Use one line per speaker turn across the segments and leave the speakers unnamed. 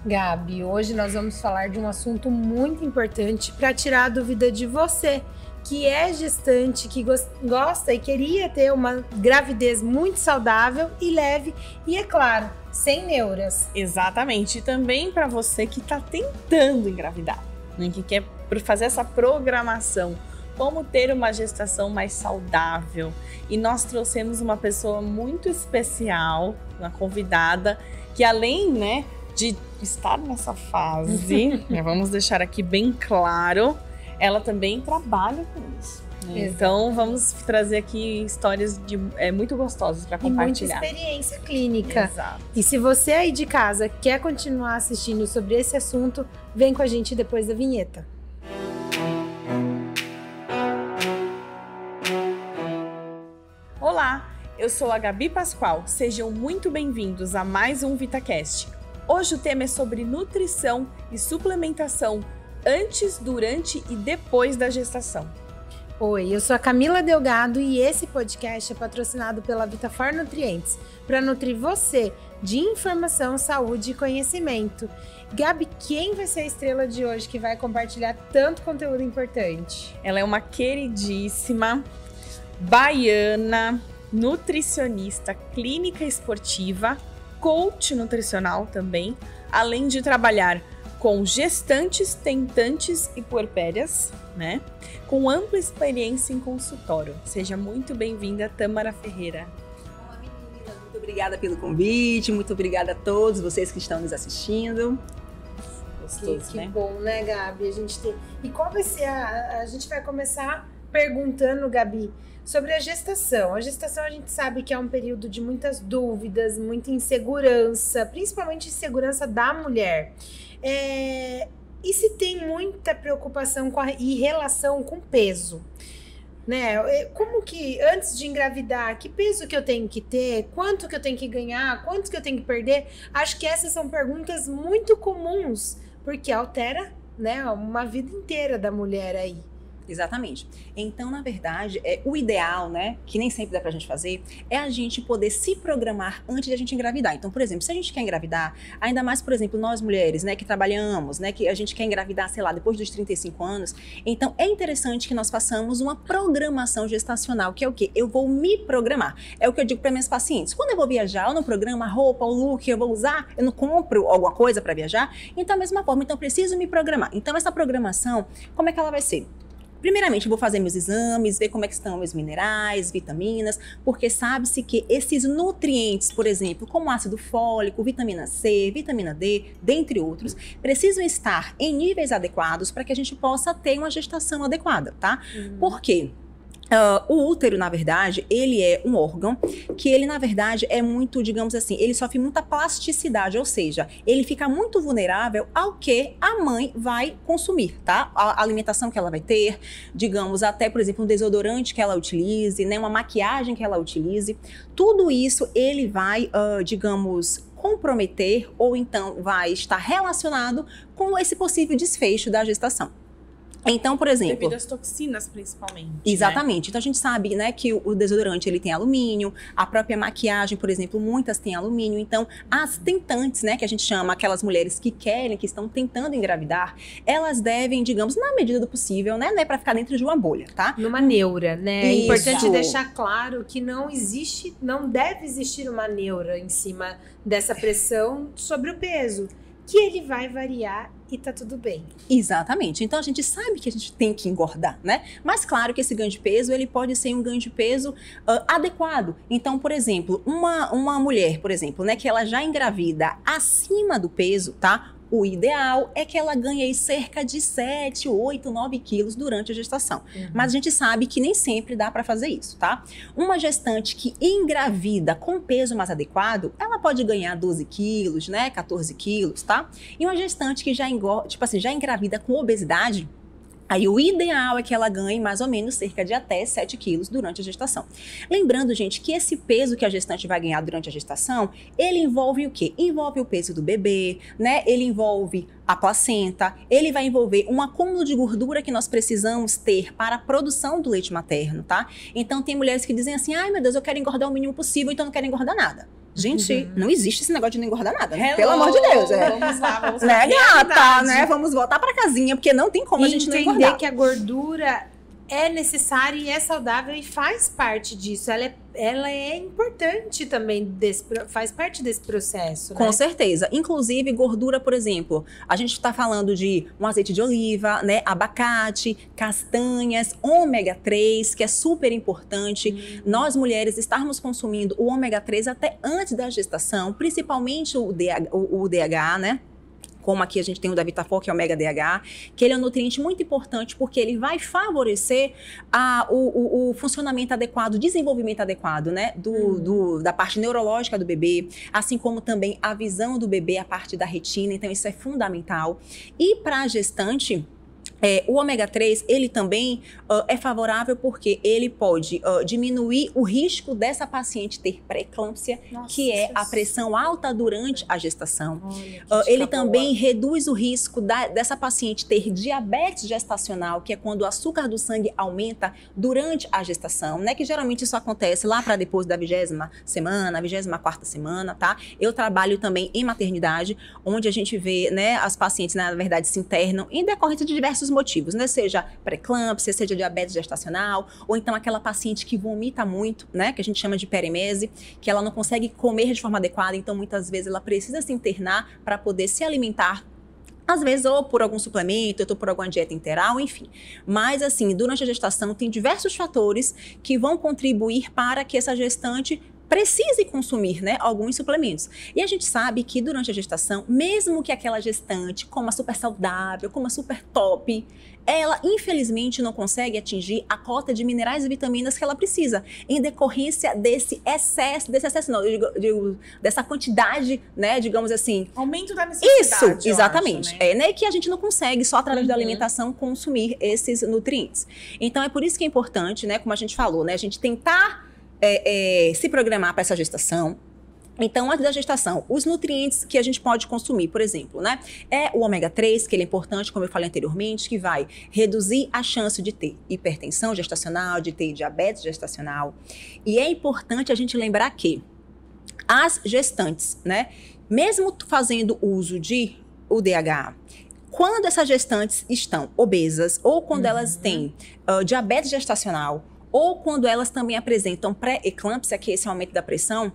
Gabi, hoje nós vamos falar de um assunto muito importante para tirar a dúvida de você, que é gestante, que gosta e queria ter uma gravidez muito saudável e leve e, é claro, sem neuras.
Exatamente, e também para você que está tentando engravidar, né? Que quer fazer essa programação, como ter uma gestação mais saudável. E nós trouxemos uma pessoa muito especial, uma convidada, que além, né, de estar nessa fase, vamos deixar aqui bem claro, ela também trabalha com isso. Então vamos trazer aqui histórias muito gostosas para compartilhar.
E muita experiência clínica.
Exato.
E se você aí de casa quer continuar assistindo sobre esse assunto, vem com a gente depois da vinheta.
Olá, eu sou a Gabi Pascoal. Sejam muito bem-vindos a mais um VitaCast. Hoje o tema é sobre nutrição e suplementação antes, durante e depois da gestação.
Oi, eu sou a Camila Delgado e esse podcast é patrocinado pela Vitafar Nutrientes, para nutrir você de informação, saúde e conhecimento. Gabi, quem vai ser a estrela de hoje que vai compartilhar tanto conteúdo importante?
Ela é uma queridíssima baiana, nutricionista, clínica esportiva, coach nutricional também, além de trabalhar com gestantes, tentantes e puerpérias, né? Com ampla experiência em consultório. Seja muito bem-vinda, Tâmara Ferreira.
Olá, menina. Muito obrigada pelo convite, muito obrigada a todos vocês que estão nos assistindo.
Gostoso, né? Que bom, né, Gabi? A gente tem... E qual vai ser a gente vai começar perguntando, Gabi, sobre a gestação. A gestação a gente sabe que é um período de muitas dúvidas, muita insegurança, principalmente insegurança da mulher. E se tem muita preocupação e relação com peso, né? Como que, antes de engravidar, que peso que eu tenho que ter? Quanto que eu tenho que ganhar? Quanto que eu tenho que perder? Acho que essas são perguntas muito comuns, porque altera, né, uma vida inteira da mulher aí.
Exatamente. Então, na verdade, o ideal, né, que nem sempre dá pra gente fazer, é a gente poder se programar antes de a gente engravidar. Então, por exemplo, se a gente quer engravidar, ainda mais, por exemplo, nós mulheres, né, que trabalhamos, né, que a gente quer engravidar, sei lá, depois dos 35 anos, então é interessante que nós façamos uma programação gestacional, que é o quê? Eu vou me programar. É o que eu digo para minhas pacientes. Quando eu vou viajar, eu não programo a roupa, o look que eu vou usar, eu não compro alguma coisa para viajar. Então, da mesma forma, então eu preciso me programar. Então, essa programação, como é que ela vai ser? Primeiramente, eu vou fazer meus exames, ver como é que estão meus minerais, vitaminas, porque sabe-se que esses nutrientes, por exemplo, como ácido fólico, vitamina C, vitamina D, dentre outros, precisam estar em níveis adequados para que a gente possa ter uma gestação adequada, tá? Por quê? O útero, na verdade, ele é um órgão que ele, na verdade, é muito, digamos assim, ele sofre muita plasticidade, ou seja, ele fica muito vulnerável ao que a mãe vai consumir, tá? A alimentação que ela vai ter, digamos, até, por exemplo, um desodorante que ela utilize, né? Uma maquiagem que ela utilize, tudo isso ele vai, digamos, comprometer ou então vai estar relacionado com esse possível desfecho da gestação. Então, por exemplo...
Devido às toxinas, principalmente.
Exatamente.
Né?
Então, a gente sabe, né, que o desodorante, ele tem alumínio, a própria maquiagem, por exemplo, muitas têm alumínio. Então, as tentantes, né, que a gente chama aquelas mulheres que querem, que estão tentando engravidar, elas devem, digamos, na medida do possível, né, não é pra ficar dentro de uma bolha, tá?
Numa neura, né?
Isso.
É importante deixar claro que não existe, não deve existir uma neura em cima dessa pressão sobre o peso, que ele vai variar e tá tudo bem.
Exatamente. Então, a gente sabe que a gente tem que engordar, né? Mas, claro que esse ganho de peso, ele pode ser um ganho de peso adequado. Então, por exemplo, uma mulher, por exemplo, né, que ela já engravida acima do peso, tá? O ideal é que ela ganhe aí cerca de 7, 8, 9 quilos durante a gestação. Mas a gente sabe que nem sempre dá para fazer isso, tá? Uma gestante que engravida com peso mais adequado, ela pode ganhar 12 quilos, né? 14 quilos, tá? E uma gestante que já já engravida com obesidade, aí o ideal é que ela ganhe mais ou menos cerca de até 7 quilos durante a gestação. Lembrando, gente, que esse peso que a gestante vai ganhar durante a gestação, ele envolve o quê? Envolve o peso do bebê, né? Ele envolve a placenta, ele vai envolver um acúmulo de gordura que nós precisamos ter para a produção do leite materno, tá? Então tem mulheres que dizem assim, ai meu Deus, eu quero engordar o mínimo possível, então não quero engordar nada. Gente, não existe esse negócio de não engordar nada, né? Pelo amor de Deus.
Vamos lá, vamos
né, gata, né? Vamos voltar pra casinha, porque não tem como a gente não engordar.
Entender que a gordura é necessária e é saudável e faz parte disso. Ela é importante também, faz parte desse processo, né?
Com certeza. Inclusive, gordura, por exemplo, a gente está falando de um azeite de oliva, né? Abacate, castanhas, ômega 3, que é super importante. Nós, mulheres, estarmos consumindo o ômega 3 até antes da gestação, principalmente o DHA, né? Como aqui a gente tem o da Vitafor, que é o Omega DH, que ele é um nutriente muito importante porque ele vai favorecer o funcionamento adequado, o desenvolvimento adequado, né, da parte neurológica do bebê, assim como também a visão do bebê, a parte da retina, então isso é fundamental. E para a gestante, o ômega 3, ele também é favorável porque ele pode diminuir o risco dessa paciente ter pré-eclâmpsia, que é a pressão alta durante a gestação. Ele também reduz o risco dessa paciente ter diabetes gestacional, que é quando o açúcar do sangue aumenta durante a gestação, né? Que geralmente isso acontece lá para depois da 20ª semana, 24ª semana, tá? Eu trabalho também em maternidade, onde a gente vê, né, as pacientes, na verdade, se internam em decorrência de diversos motivos, né? Seja pré-eclâmpsia, seja diabetes gestacional, ou então aquela paciente que vomita muito, né? Que a gente chama de perimese, que ela não consegue comer de forma adequada, então muitas vezes ela precisa se internar para poder se alimentar, às vezes ou por algum suplemento, ou por alguma dieta interal, enfim. Mas assim, durante a gestação tem diversos fatores que vão contribuir para que essa gestante precise consumir, né, alguns suplementos. E a gente sabe que durante a gestação, mesmo que aquela gestante coma super saudável, coma super top, ela infelizmente não consegue atingir a cota de minerais e vitaminas que ela precisa, em decorrência desse excesso não, eu digo, dessa quantidade, né, digamos assim.
Aumento da necessidade.
Isso, exatamente.
Acho, né?
Né, que a gente não consegue só através da alimentação consumir esses nutrientes. Então é por isso que é importante, né, como a gente falou, né, a gente tentar se programar para essa gestação. Então, antes da gestação, os nutrientes que a gente pode consumir, por exemplo, né, é o ômega 3, que ele é importante, como eu falei anteriormente, que vai reduzir a chance de ter hipertensão gestacional, de ter diabetes gestacional. E é importante a gente lembrar que as gestantes, né, mesmo fazendo uso de UDH, quando essas gestantes estão obesas ou quando elas têm diabetes gestacional, ou quando elas também apresentam pré-eclâmpsia, que é esse aumento da pressão,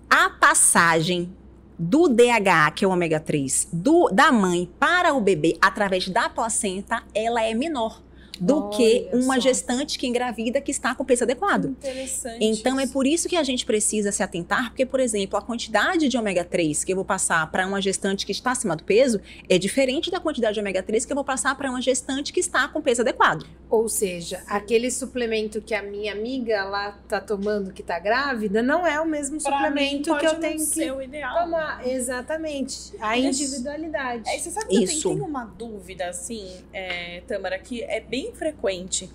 a passagem do DHA, que é o ômega 3, da mãe para o bebê através da placenta, ela é menor do que uma gestante que engravida que está com peso adequado.
Interessante.
Então, é por isso que a gente precisa se atentar, porque, por exemplo, a quantidade de ômega 3 que eu vou passar para uma gestante que está acima do peso é diferente da quantidade de ômega 3 que eu vou passar para uma gestante que está com peso adequado.
Ou seja, aquele suplemento que a minha amiga lá tá tomando que tá grávida, não é o mesmo suplemento que eu tenho que
o ideal.
tomar. Exatamente. A individualidade.
Você sabe que eu tenho uma dúvida, assim, Tâmara, que é bem frequente.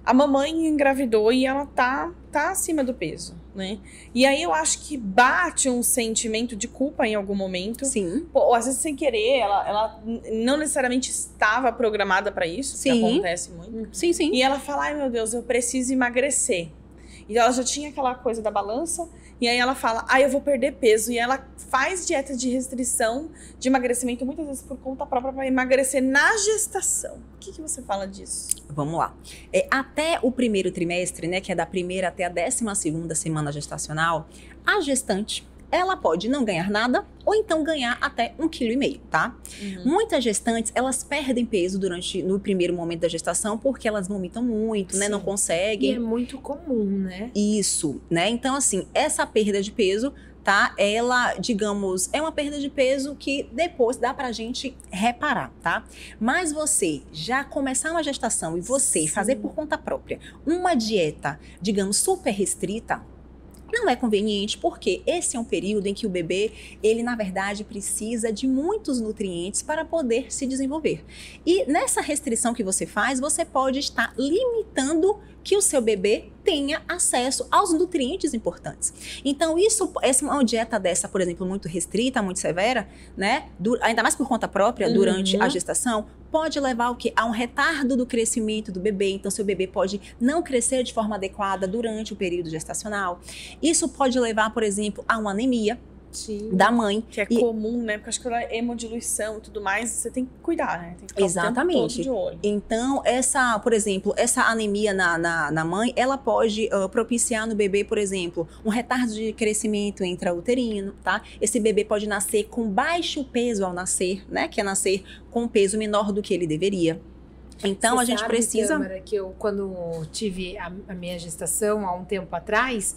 A mamãe engravidou e ela tá acima do peso, né? E aí eu acho que bate um sentimento de culpa em algum momento.
Sim.
Pô, às vezes sem querer, ela não necessariamente estava programada para isso,
sim,
que acontece muito.
Sim, sim.
E ela fala, ai meu Deus, eu preciso emagrecer. E ela já tinha aquela coisa da balança, e aí ela fala, eu vou perder peso. E ela faz dieta de restrição, de emagrecimento, muitas vezes por conta própria, para emagrecer na gestação. O que você fala disso?
Vamos lá. Até o primeiro trimestre, né, que é da primeira até a 12ª semana gestacional, a gestante, ela pode não ganhar nada ou então ganhar até 1,5 kg, tá? Muitas gestantes, elas perdem peso no primeiro momento da gestação porque elas vomitam muito, né? Não conseguem.
E é muito comum, né?
Isso, né? Então, assim, essa perda de peso, tá? Ela, digamos, é uma perda de peso que depois dá pra gente reparar, tá? Mas você já começar uma gestação e você fazer por conta própria uma dieta, digamos, super restrita, não é conveniente, porque esse é um período em que o bebê, ele na verdade precisa de muitos nutrientes para poder se desenvolver. E nessa restrição que você faz, você pode estar limitando que o seu bebê tenha acesso aos nutrientes importantes. Então, uma dieta dessa, por exemplo, muito restrita, muito severa, né? Ainda mais por conta própria, durante a gestação, pode levar ao quê? A um retardo do crescimento do bebê. Então, seu bebê pode não crescer de forma adequada durante o período gestacional. Isso pode levar, por exemplo, a uma anemia. Sim. Da mãe.
Que é comum, né? Porque acho que ela é hemodiluição e tudo mais, você tem que cuidar, né? Tem que ficar
exatamente.
O tempo todo de olho.
Então, por exemplo, essa anemia na mãe, ela pode propiciar no bebê, por exemplo, um retardo de crescimento intrauterino, tá? Esse bebê pode nascer com baixo peso ao nascer, né? Que é nascer com um peso menor do que ele deveria. Então,
você
a gente
sabe,
precisa...
Tâmara, que eu, quando tive a minha gestação, há um tempo atrás...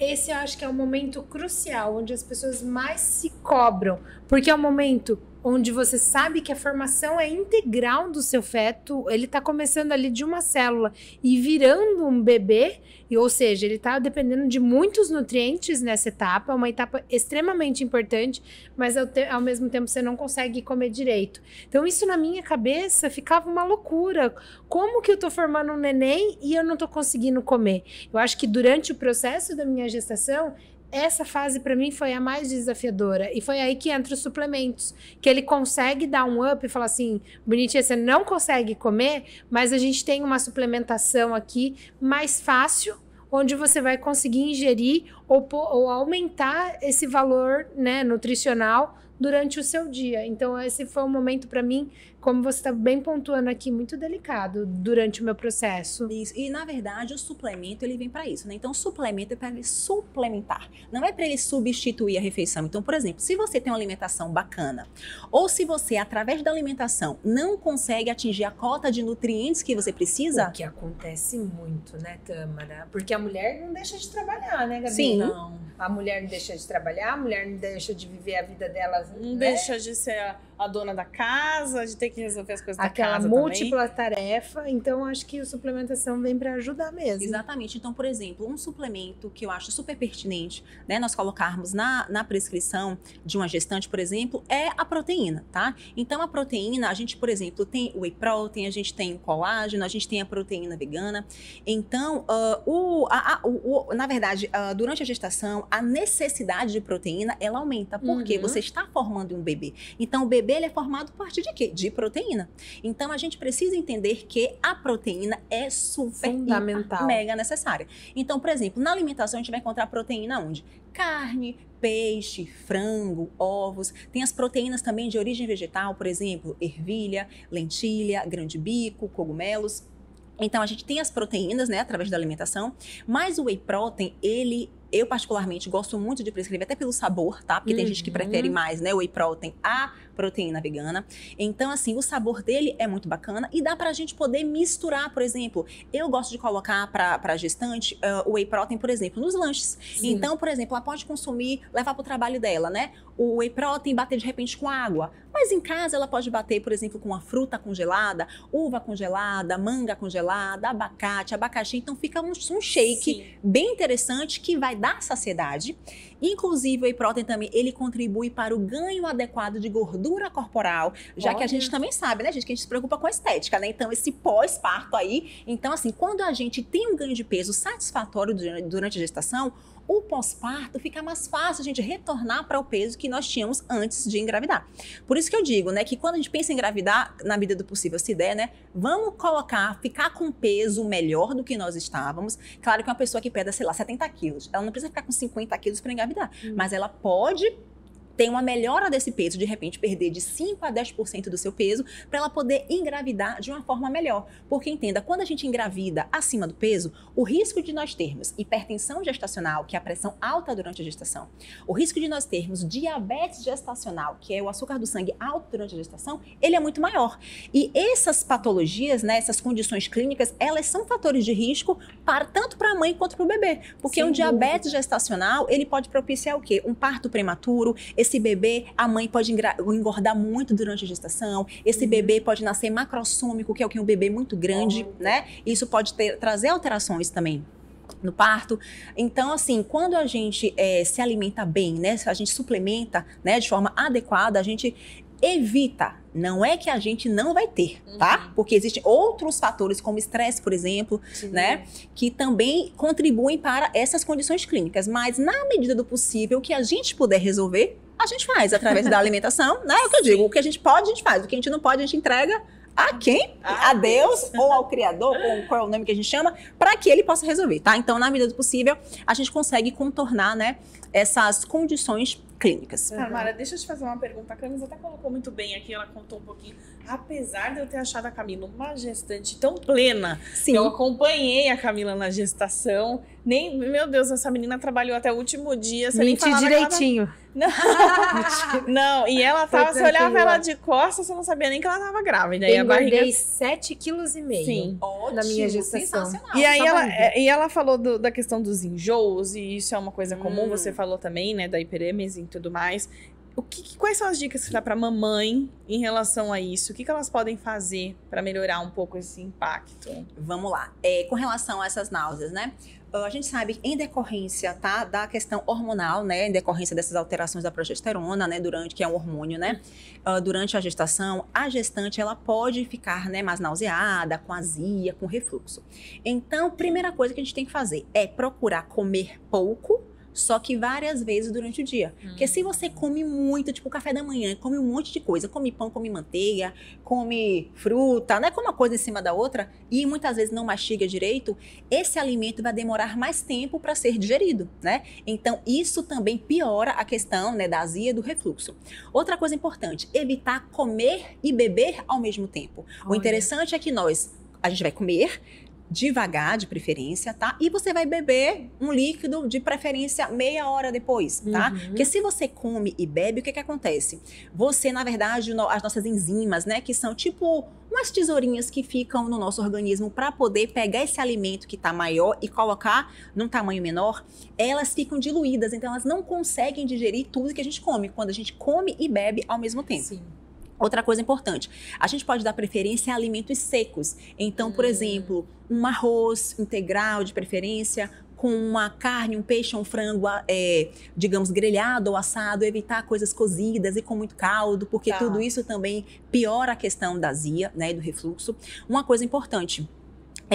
Esse eu acho que é o momento crucial, onde as pessoas mais se cobram, porque é o momento onde você sabe que a formação é integral do seu feto, ele está começando ali de uma célula e virando um bebê, ou seja, ele está dependendo de muitos nutrientes nessa etapa, é uma etapa extremamente importante, mas ao mesmo tempo você não consegue comer direito. Então isso na minha cabeça ficava uma loucura. Como que eu estou formando um neném e eu não estou conseguindo comer? Eu acho que durante o processo da minha gestação, essa fase para mim foi a mais desafiadora e foi aí que entra os suplementos, que ele consegue dar um up e falar assim, bonitinha, você não consegue comer, mas a gente tem uma suplementação aqui mais fácil, onde você vai conseguir ingerir ou aumentar esse valor, né, nutricional durante o seu dia. Então esse foi um momento para mim, como você está bem pontuando aqui, muito delicado durante o meu processo.
Isso. E na verdade o suplemento ele vem para isso, né? Então o suplemento é para ele suplementar, não é para ele substituir a refeição. Então, por exemplo, se você tem uma alimentação bacana, ou se você através da alimentação não consegue atingir a cota de nutrientes que você precisa,
o que acontece muito, né, Tâmara? Porque a mulher não deixa de trabalhar, né, Gabi?
Sim.
Não. A mulher não deixa de trabalhar, a mulher não deixa de viver a vida dela,
não,
né?
Deixa de ser a dona da casa, de ter que resolver as coisas
aquela
da casa
múltipla
também.
tarefa, então acho que a suplementação vem para ajudar mesmo.
Exatamente. Então, por exemplo, um suplemento que eu acho super pertinente, né, nós colocarmos na prescrição de uma gestante, por exemplo, é a proteína, tá? Então, a proteína, a gente, por exemplo, tem o whey protein, a gente tem o colágeno, a gente tem a proteína vegana. Então, na verdade, durante a gestação, a necessidade de proteína, ela aumenta, porque você está formando um bebê. Então, o bebê ele é formado a partir de quê? De proteína. Então, a gente precisa entender que a proteína é super
fundamental,
mega necessária. Então, por exemplo, na alimentação a gente vai encontrar proteína onde? Carne, peixe, frango, ovos. Tem as proteínas também de origem vegetal, por exemplo, ervilha, lentilha, grão de bico, cogumelos. Então, a gente tem as proteínas, né, através da alimentação, mas o whey protein, eu particularmente gosto muito de prescrever, até pelo sabor, tá? Porque tem gente que prefere mais, né, o whey protein a proteína vegana. Então, assim, o sabor dele é muito bacana e dá pra gente poder misturar, por exemplo, eu gosto de colocar pra gestante o whey protein, por exemplo, nos lanches. Sim. Então, por exemplo, ela pode consumir, levar pro trabalho dela, né? O whey protein bater de repente com água. Mas em casa ela pode bater, por exemplo, com uma fruta congelada, uva congelada, manga congelada, abacate, abacaxi. Então fica um shake Sim. bem interessante que vai dar saciedade. Inclusive o whey protein também, ele contribui para o ganho adequado de gordura corporal, já que a gente também sabe, né, gente, que a gente se preocupa com a estética, né? Então esse pós-parto aí, então assim, quando a gente tem um ganho de peso satisfatório durante a gestação, o pós-parto fica mais fácil a gente retornar para o peso que nós tínhamos antes de engravidar. Por isso que eu digo, né, que quando a gente pensa em engravidar, na medida do possível, se der, né, vamos ficar com peso melhor do que nós estávamos. Claro que uma pessoa que pesa, sei lá, 70 quilos, ela não precisa ficar com 50 quilos para engravidar, mas ela pode tem uma melhora desse peso, de repente perder de 5 a 10% do seu peso, para ela poder engravidar de uma forma melhor. Porque entenda, quando a gente engravida acima do peso, o risco de nós termos hipertensão gestacional, que é a pressão alta durante a gestação, o risco de nós termos diabetes gestacional, que é o açúcar do sangue alto durante a gestação, ele é muito maior. E essas patologias, né, essas condições clínicas, elas são fatores de risco tanto para a mãe quanto para o bebê. Porque um diabetes gestacional, ele pode propiciar o quê? Um parto prematuro. Esse bebê, a mãe pode engordar muito durante a gestação. Esse bebê pode nascer macrossômico, que é o que um bebê muito grande, né? Isso pode trazer alterações também no parto. Então, assim, quando a gente se alimenta bem, né? A gente suplementa, né, de forma adequada, a gente evita. Não é que a gente não vai ter, tá? Porque existem outros fatores, como estresse, por exemplo, né? Que também contribuem para essas condições clínicas. Mas, na medida do possível, o que a gente puder resolver, a gente faz através da alimentação, né? É o que eu digo, o que a gente pode, a gente faz. O que a gente não pode, a gente entrega a quem? A Deus ou ao Criador, ou qual é o nome que a gente chama, para que ele possa resolver, tá? Então, na medida do possível, a gente consegue contornar, né, essas condições clínicas.
Mara, deixa eu te fazer uma pergunta. A Camila até colocou muito bem aqui, ela contou um pouquinho. Apesar de eu ter achado a Camila uma gestante tão plena,
Sim.
Eu acompanhei a Camila na gestação. Meu Deus, essa menina trabalhou até o último dia. Você
Menti direitinho.
Não, e ela tava, você olhava ela de costas, você não sabia nem que ela tava grávida.
Eu engordei 7,5 kg.
Sim.
Na minha gestação.
E aí ela falou da questão dos enjoos, e isso é uma coisa comum, você falou também, né, da hiperêmese e tudo mais. Quais são as dicas que dá para mamãe em relação a isso? O que elas podem fazer para melhorar um pouco esse impacto?
Vamos lá. Com relação a essas náuseas, né? A gente sabe em decorrência, tá, da questão hormonal, né, em decorrência dessas alterações da progesterona, né, que é um hormônio, né, durante a gestação, a gestante, ela pode ficar, né, mais nauseada, com azia, com refluxo. Então, primeira coisa que a gente tem que fazer é procurar comer pouco, só que várias vezes durante o dia. Porque se você come muito, tipo café da manhã, come um monte de coisa, come pão, come manteiga, come fruta, né? Come uma coisa em cima da outra e muitas vezes não mastiga direito, esse alimento vai demorar mais tempo para ser digerido, né? Então, isso também piora a questão, né, da azia e do refluxo. Outra coisa importante, evitar comer e beber ao mesmo tempo. O interessante é que a gente vai comer devagar, de preferência, tá? E você vai beber um líquido, de preferência, meia hora depois, tá? Porque se você come e bebe, o que acontece? Você, na verdade, as nossas enzimas, né? Que são tipo umas tesourinhas que ficam no nosso organismo para poder pegar esse alimento que tá maior e colocar num tamanho menor, elas ficam diluídas, então elas não conseguem digerir tudo que a gente come, quando a gente come e bebe ao mesmo tempo.
Sim.
Outra coisa importante, a gente pode dar preferência a alimentos secos. Então, por exemplo, um arroz integral de preferência, com uma carne, um peixe, um frango, digamos, grelhado ou assado, evitar coisas cozidas e com muito caldo, porque tudo isso também piora a questão da azia, né, e do refluxo. Uma coisa importante,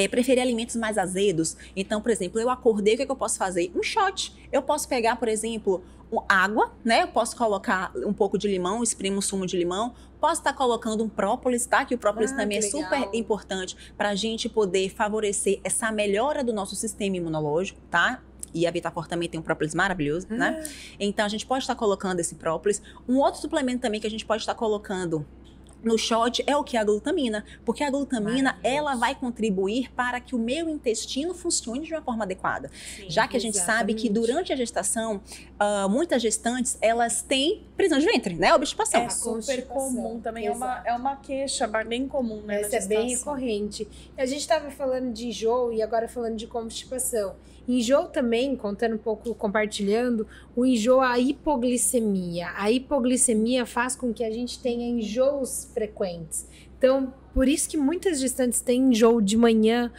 preferir alimentos mais azedos. Então, por exemplo, eu acordei, o que eu posso fazer? Um shot. Eu posso pegar, por exemplo, água, né? Eu posso colocar um pouco de limão, espremo um sumo de limão. Posso estar colocando um própolis, tá? Que o própolis também é super importante para a gente poder favorecer essa melhora do nosso sistema imunológico, tá? E a Vitapor também tem um própolis maravilhoso, né? Então, a gente pode estar colocando esse própolis. Um outro suplemento também que a gente pode estar colocando no shot é o que? A glutamina. Porque a glutamina, ela vai contribuir para que o meu intestino funcione de uma forma adequada. Sim, já que a gente sabe que durante a gestação, muitas gestantes, elas têm prisão de ventre, né? Obstipação.
É super comum também. É uma queixa bem comum, né?
Essa é bem recorrente. A gente estava falando de enjoo e agora falando de constipação. Enjoo também, contando um pouco, compartilhando, o enjoo, a hipoglicemia. A hipoglicemia faz com que a gente tenha enjoos frequentes. Então, por isso que muitas gestantes têm enjoo de manhã.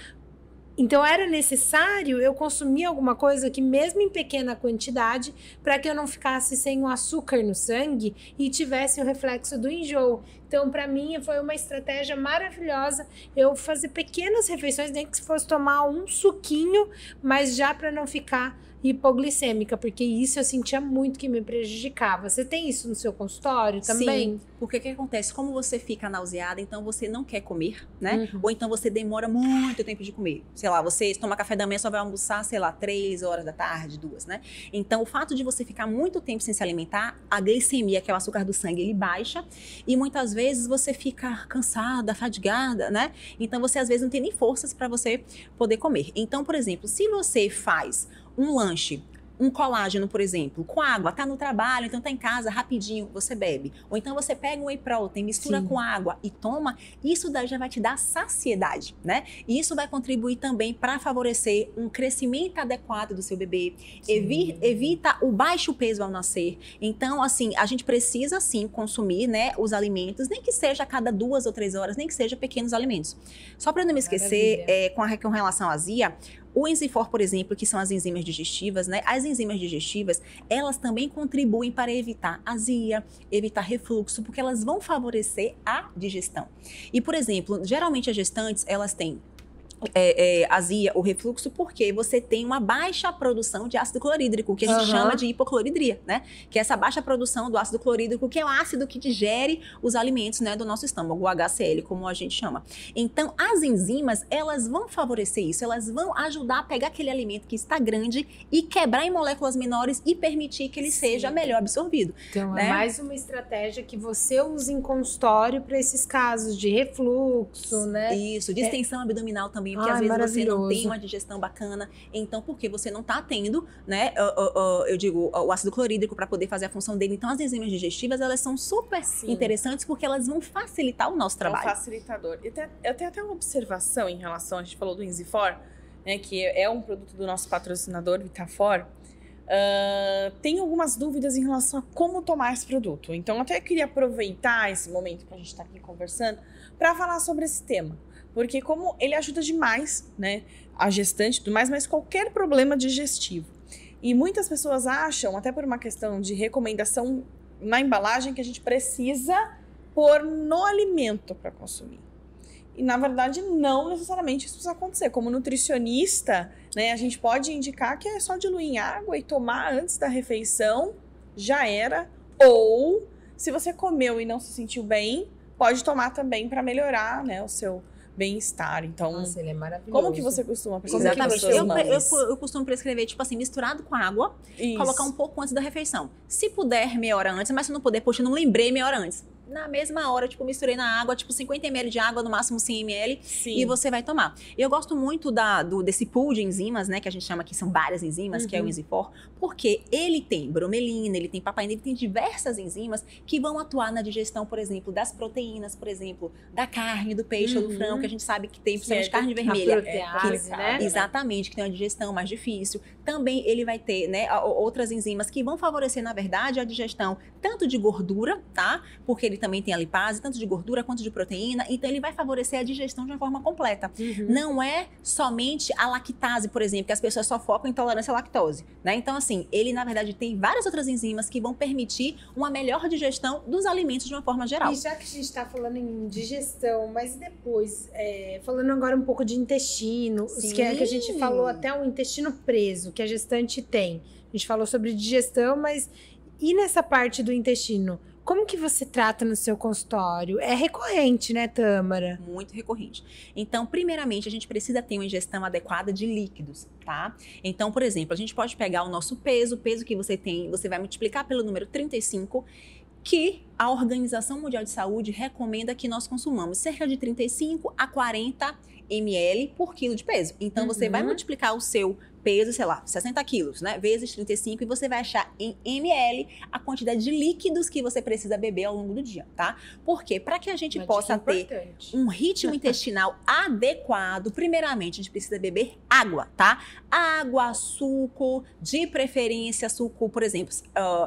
Então, era necessário eu consumir alguma coisa que, mesmo em pequena quantidade, para que eu não ficasse sem o açúcar no sangue e tivesse o reflexo do enjoo. Então, para mim, foi uma estratégia maravilhosa eu fazer pequenas refeições, nem que se fosse tomar um suquinho, mas já para não ficar hipoglicêmica, porque isso eu sentia muito que me prejudicava. Você tem isso no seu consultório também?
Sim, porque o que acontece? Como você fica nauseada, então você não quer comer, né? Ou então você demora muito tempo de comer. Sei lá, você toma café da manhã, só vai almoçar, sei lá, 3 horas da tarde, 2, né? Então, o fato de você ficar muito tempo sem se alimentar, a glicemia, que é o açúcar do sangue, ele baixa e muitas vezes você fica cansada, fadigada, né? Então, você às vezes não tem nem forças para você poder comer. Então, por exemplo, se você faz um lanche, um colágeno, por exemplo, com água, tá no trabalho, então tá em casa, rapidinho, você bebe. Ou então você pega um whey protein, mistura com água e toma, isso daí já vai te dar saciedade, né? E isso vai contribuir também para favorecer um crescimento adequado do seu bebê, evita o baixo peso ao nascer. Então, assim, a gente precisa, sim, consumir, né, os alimentos, nem que seja a cada 2 ou 3 horas, nem que seja pequenos alimentos. Só para não me esquecer, com relação à azia, o Enzifor, por exemplo, que são as enzimas digestivas, né? As enzimas digestivas, elas também contribuem para evitar azia, evitar refluxo, porque elas vão favorecer a digestão. E, por exemplo, geralmente as gestantes, elas têm azia ou refluxo, porque você tem uma baixa produção de ácido clorídrico, que a gente chama de hipocloridria, né? Que é essa baixa produção do ácido clorídrico, que é o ácido que digere os alimentos, né, do nosso estômago, o HCl, como a gente chama. Então, as enzimas, elas vão favorecer isso, elas vão ajudar a pegar aquele alimento que está grande e quebrar em moléculas menores e permitir que ele seja melhor absorvido.
Então,
né?
É mais uma estratégia que você usa em consultório para esses casos de refluxo, né?
Isso, distensão abdominal também, porque às vezes você não tem uma digestão bacana, então porque você não está tendo, né, eu digo, o ácido clorídrico para poder fazer a função dele. Então as enzimas digestivas, elas são super interessantes porque elas vão facilitar o nosso trabalho.
É um facilitador. Eu tenho até uma observação em relação, a gente falou do Enzifor, né, que é um produto do nosso patrocinador, Vitafor. Tem algumas dúvidas em relação a como tomar esse produto. Então, até queria aproveitar esse momento que a gente está aqui conversando para falar sobre esse tema. Porque como ele ajuda demais, né, a gestante e tudo mais, mas qualquer problema digestivo. E muitas pessoas acham, até por uma questão de recomendação na embalagem, que a gente precisa pôr no alimento para consumir. E, na verdade, não necessariamente isso precisa acontecer. Como nutricionista, né, a gente pode indicar que é só diluir em água e tomar antes da refeição, já era. Ou, se você comeu e não se sentiu bem, pode tomar também para melhorar, né, o seu bem-estar. Então,
nossa, ele é maravilhoso.
Como que você costuma prescrever?
Exatamente. Eu costumo prescrever, tipo assim, misturado com água, colocar um pouco antes da refeição. Se puder, meia hora antes, mas se não puder, poxa, eu não lembrei meia hora antes. Na mesma hora, tipo, misturei na água, tipo, 50 ml de água, no máximo 100 ml, e você vai tomar. Eu gosto muito desse pool de enzimas, né, que a gente chama aqui, são várias enzimas, que é o Enzifor, porque ele tem bromelina, ele tem papaina, ele tem diversas enzimas que vão atuar na digestão, por exemplo, das proteínas, por exemplo, da carne, do peixe ou do frango, que a gente sabe que tem, principalmente carne vermelha.
Protease, né?
Exatamente, que tem uma digestão mais difícil. Também ele vai ter, né, outras enzimas que vão favorecer, na verdade, a digestão tanto de gordura, tá? Porque ele também tem a lipase, tanto de gordura quanto de proteína, então ele vai favorecer a digestão de uma forma completa. Não é somente a lactase, por exemplo, que as pessoas só focam em intolerância à lactose, né? Então, assim, ele, na verdade, tem várias outras enzimas que vão permitir uma melhor digestão dos alimentos de uma forma geral.
E já que a gente está falando em digestão, mas depois, falando agora um pouco de intestino, que a gente falou até o intestino preso, que a gestante tem. A gente falou sobre digestão, mas e nessa parte do intestino? Como que você trata no seu consultório? É recorrente, né, Tâmara?
Muito recorrente. Então, primeiramente, a gente precisa ter uma ingestão adequada de líquidos, tá? Então, por exemplo, a gente pode pegar o nosso peso, o peso que você tem, você vai multiplicar pelo número 35, que a Organização Mundial de Saúde recomenda que nós consumamos cerca de 35 a 40 ml por quilo de peso. Então, você vai multiplicar o seu peso, sei lá, 60 quilos, né? Vezes 35 e você vai achar em ml a quantidade de líquidos que você precisa beber ao longo do dia, tá? Porque para que a gente possa ter um ritmo intestinal adequado, primeiramente a gente precisa beber água, tá? Água, suco, de preferência suco, por exemplo,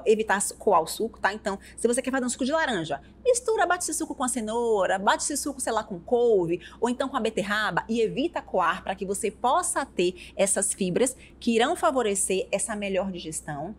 evitar coar o suco, tá? Então, se você quer fazer um suco de laranja, mistura, bate esse suco com a cenoura, bate esse suco, sei lá, com couve, ou então com a beterraba e evita coar para que você possa ter essas fibras que irão favorecer essa melhor digestão.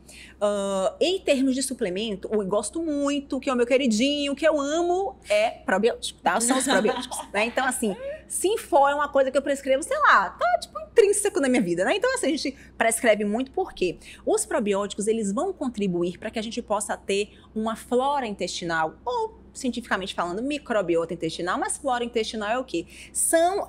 Em termos de suplemento, eu gosto muito, que é o meu queridinho, que eu amo, é probiótico, tá? São os probióticos, né? Então, assim, Sinfor é uma coisa que eu prescrevo, sei lá, tá, tipo, intrínseco na minha vida, né? Então, assim, a gente prescreve muito porque os probióticos, eles vão contribuir para que a gente possa ter uma flora intestinal, ou cientificamente falando, microbiota intestinal, mas flora intestinal é o quê? São,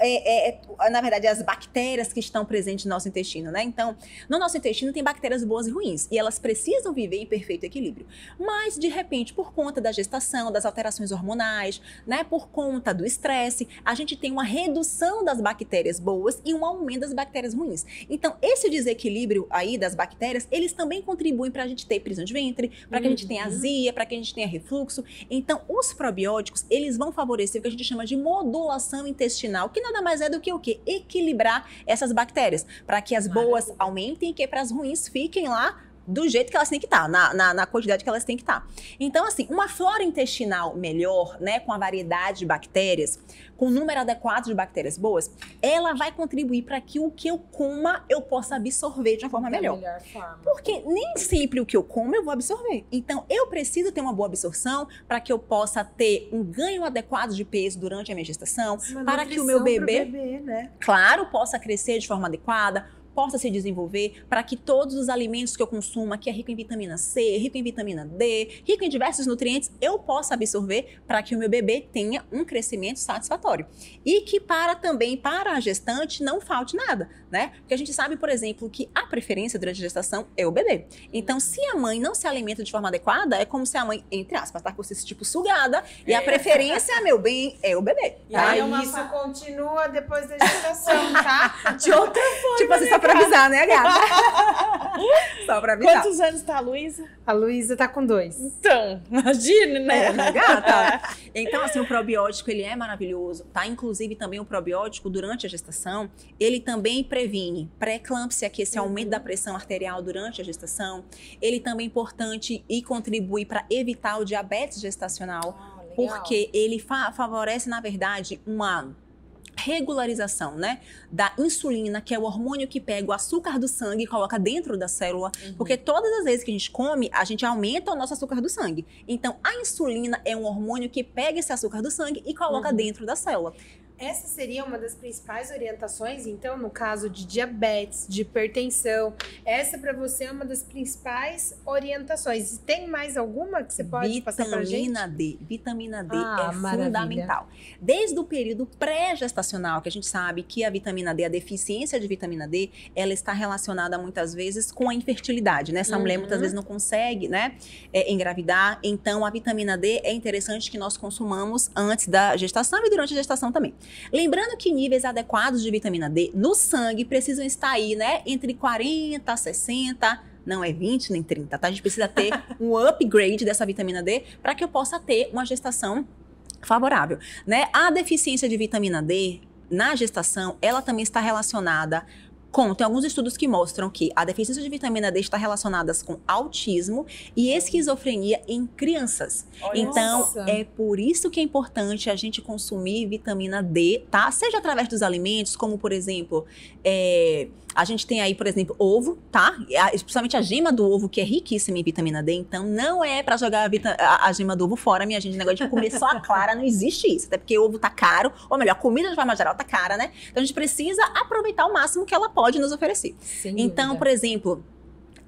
na verdade, as bactérias que estão presentes no nosso intestino, né? Então, no nosso intestino tem bactérias boas e ruins, e elas precisam viver em perfeito equilíbrio. Mas, de repente, por conta da gestação, das alterações hormonais, né? Por conta do estresse, a gente tem uma redução das bactérias boas e um aumento das bactérias ruins. Então, esse desequilíbrio aí das bactérias, eles também contribuem para a gente ter prisão de ventre, para que a gente tenha azia, para que a gente tenha refluxo. Então, os probióticos, eles vão favorecer o que a gente chama de modulação intestinal, que nada mais é do que o quê? Equilibrar essas bactérias, para que as boas aumentem e que para as ruins fiquem lá do jeito que elas têm que estar, na quantidade que elas têm que estar. Então, assim, uma flora intestinal melhor, né, com a variedade de bactérias, com o número adequado de bactérias boas, ela vai contribuir para que o que eu coma eu possa absorver de uma forma melhor. Porque nem sempre o que eu como eu vou absorver. Então, eu preciso ter uma boa absorção para que eu possa ter um ganho adequado de peso durante a minha gestação, para que o meu bebê,
né?
claro, possa crescer de forma adequada, possa se desenvolver, para que todos os alimentos que eu consuma, que é rico em vitamina C, rico em vitamina D, rico em diversos nutrientes, eu possa absorver para que o meu bebê tenha um crescimento satisfatório. E que também para a gestante não falte nada, né? Porque a gente sabe, por exemplo, que a preferência durante a gestação é o bebê. Então, se a mãe não se alimenta de forma adequada, é como se a mãe, entre aspas, tá com esse tipo sugada, e a preferência, meu bem, é o bebê.
Tá? E isso continua depois da gestação, tá?
De outra forma.
Tipo assim, só pra avisar, né, gata? Só pra avisar.
Quantos anos tá a Luísa?
A Luísa tá com 2.
Então, imagine, né?
Né, gata? Então, assim, o probiótico, ele é maravilhoso, tá? Inclusive, também o probiótico, durante a gestação, ele também previne pré-eclâmpsia, que é esse aumento da pressão arterial durante a gestação. Ele também é importante e contribui para evitar o diabetes gestacional, porque ele favorece, na verdade, uma regularização, né, da insulina, que é o hormônio que pega o açúcar do sangue e coloca dentro da célula, porque todas as vezes que a gente come, a gente aumenta o nosso açúcar do sangue. Então, a insulina é um hormônio que pega esse açúcar do sangue e coloca dentro da célula.
Essa seria uma das principais orientações, então, no caso de diabetes, de hipertensão. Essa para você é uma das principais orientações. E tem mais alguma que você pode passar pra gente?
Vitamina D é fundamental. Desde o período pré-gestacional, que a gente sabe que a vitamina D, a deficiência de vitamina D, ela está relacionada muitas vezes com a infertilidade, né? Essa mulher muitas vezes não consegue, né, engravidar. Então, a vitamina D é interessante que nós consumamos antes da gestação e durante a gestação também. Lembrando que níveis adequados de vitamina D no sangue precisam estar aí, né, entre 40 a 60, não é 20 nem 30, tá? A gente precisa ter um upgrade dessa vitamina D para que eu possa ter uma gestação favorável, né? A deficiência de vitamina D na gestação, ela também está relacionada tem alguns estudos que mostram que a deficiência de vitamina D está relacionada com autismo e esquizofrenia em crianças. Então, é por isso que é importante a gente consumir vitamina D, tá? Seja através dos alimentos, como, por exemplo, a gente tem aí, por exemplo, ovo, tá? Especialmente a gema do ovo, que é riquíssima em vitamina D. Então, não é pra jogar a gema do ovo fora, minha gente. O negócio de comer só a clara, não existe isso. Até porque o ovo tá caro, ou melhor, a comida de forma geral tá cara, né? Então, a gente precisa aproveitar o máximo que ela pode nos oferecer. Então, por exemplo,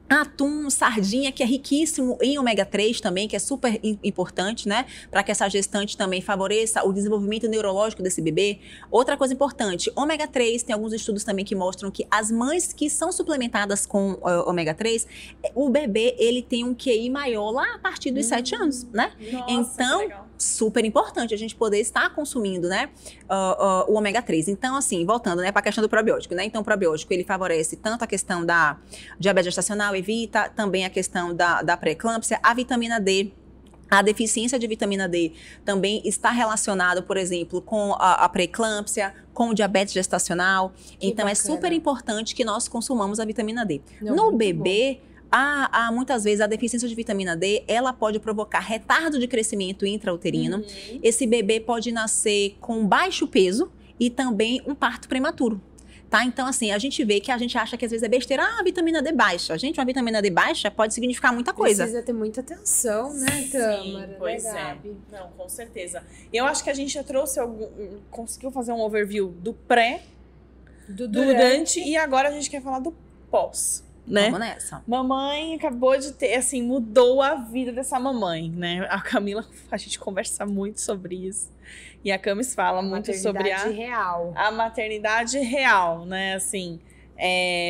atum, sardinha, que é riquíssimo em ômega 3 também, que é super importante, né? Para que essa gestante também favoreça o desenvolvimento neurológico desse bebê. Outra coisa importante, ômega 3, tem alguns estudos também que mostram que as mães que são suplementadas com ômega 3, o bebê, ele tem um QI maior lá a partir dos 7 anos, né?
Nossa,
então, super importante a gente poder estar consumindo, né, o ômega 3. Então, assim, voltando, né, para a questão do probiótico, né? Então, o probiótico, ele favorece tanto a questão da diabetes gestacional, evita também a questão da pré-eclâmpsia, a vitamina D. A deficiência de vitamina D também está relacionada, por exemplo, com a pré-eclâmpsia, com o diabetes gestacional. Então, é super importante que nós consumamos a vitamina D. No bebê, muitas vezes a deficiência de vitamina D, ela pode provocar retardo de crescimento intrauterino. Esse bebê pode nascer com baixo peso e também um parto prematuro. Tá? Então, assim, a gente vê que a gente acha que às vezes é besteira, a vitamina D baixa. Gente, uma vitamina D baixa pode significar muita coisa.
Precisa ter muita atenção, né, Tâmara?
Sim, pois é. Não, com certeza. Eu acho que a gente já trouxe conseguiu fazer um overview do pré, do durante, e agora a gente quer falar do pós. Né?
Vamos nessa.
Mamãe acabou de ter, assim, mudou a vida dessa mamãe, né? A Camila, a gente conversa muito sobre isso. E a Camis fala muito sobre a maternidade real, né? Assim,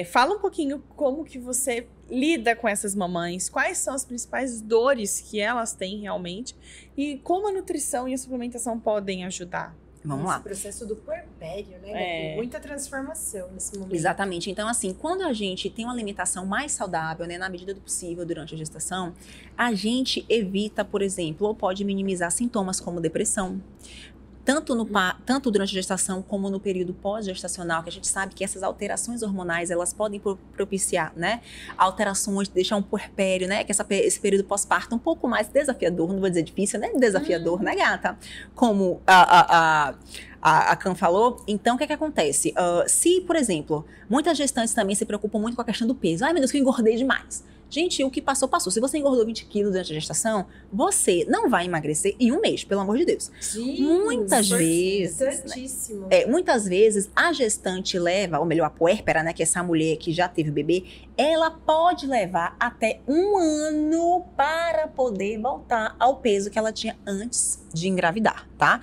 fala um pouquinho como que você lida com essas mamães, quais são as principais dores que elas têm realmente e como a nutrição e a suplementação podem ajudar.
Vamos lá.
Esse processo do puerpério, né? Muita transformação nesse momento.
Exatamente. Então, assim, quando a gente tem uma alimentação mais saudável, né, na medida do possível durante a gestação, a gente evita, por exemplo, ou pode minimizar sintomas como depressão. tanto durante a gestação como no período pós-gestacional, que a gente sabe que essas alterações hormonais, elas podem propiciar, né, alterações, deixar um puerpério, né, que esse período pós-parto um pouco mais desafiador, não vou dizer difícil, né, desafiador, né, gata? Como a Cam falou. Então, o que acontece? Se, por exemplo, muitas gestantes também se preocupam muito com a questão do peso. Ai, meu Deus, que eu engordei demais. Gente, o que passou, passou. Se você engordou 20 quilos durante a gestação, você não vai emagrecer em um mês, pelo amor de Deus.
Sim,
muitas vezes, a gestante leva, ou melhor, a puérpera, né, que é essa mulher que já teve bebê, ela pode levar até 1 ano para poder voltar ao peso que ela tinha antes de engravidar, tá?